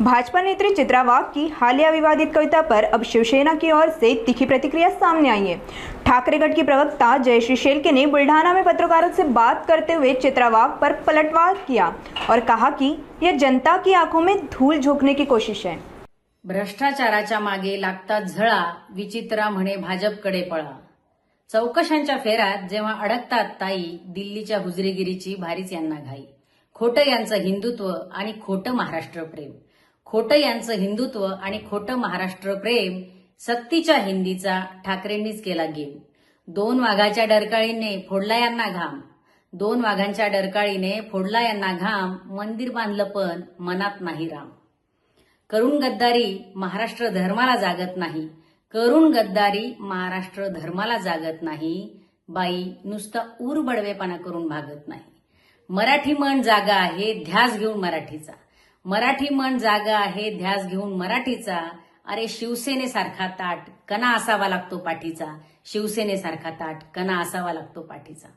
भाजपा नेत्री चित्रा वाघ की हालिया विवादित कविता पर अब शिवसेना की ओर से तीखी प्रतिक्रिया सामने आई है। ठाकरे गढ़ की प्रवक्ता जयश्री शेलके ने बुल्ढाना में पत्रकारों से बात करते हुए चित्रा वाघ पर पलटवार किया और कहा कि यह जनता की आंखों में धूल झोंकने की कोशिश है। भ्रष्टाचाराच्या मागे लागतात झळा, विचित्रा म्हणे भाजपकडे पळा। चौकशांच्या फेऱ्यात जेव्हा अडकतात ताई, दिल्लीच्या हुजरेगिरीची भारीच यांना घाई। खोटं यांचं हिंदुत्व आणि खोटं महाराष्ट्र प्रेम, खोटं यांचं हिंदुत्व आणि खोटं महाराष्ट्र प्रेम, सक्तीच्या हिंदीचा ठाकरेंनीच केला गेम। दोन वाघाच्या डरकाळीने फोडला यांना घाम, दोन वाघांच्या डरकाळीने फोडला यांना घाम, मंदिर बांधलं पण मनात नाही राम। करून गद्दारी महाराष्ट्र धर्माला जागत नाही, करून गद्दारी महाराष्ट्र धर्माला जागत नाही, बाई नुसता ऊर बडवेपणा करून भागत नाही। मराठी मन जागा आहे ध्यास घेऊन मराठीचा, मराठी मन जागा आहे ध्यास घेऊन मराठीचा। अरे शिवसेनेसारखा ताट कणा असावा लागतो पाठीचा, शिवसेनेसारखा ताट कणा असावा लागतो पाठीचा।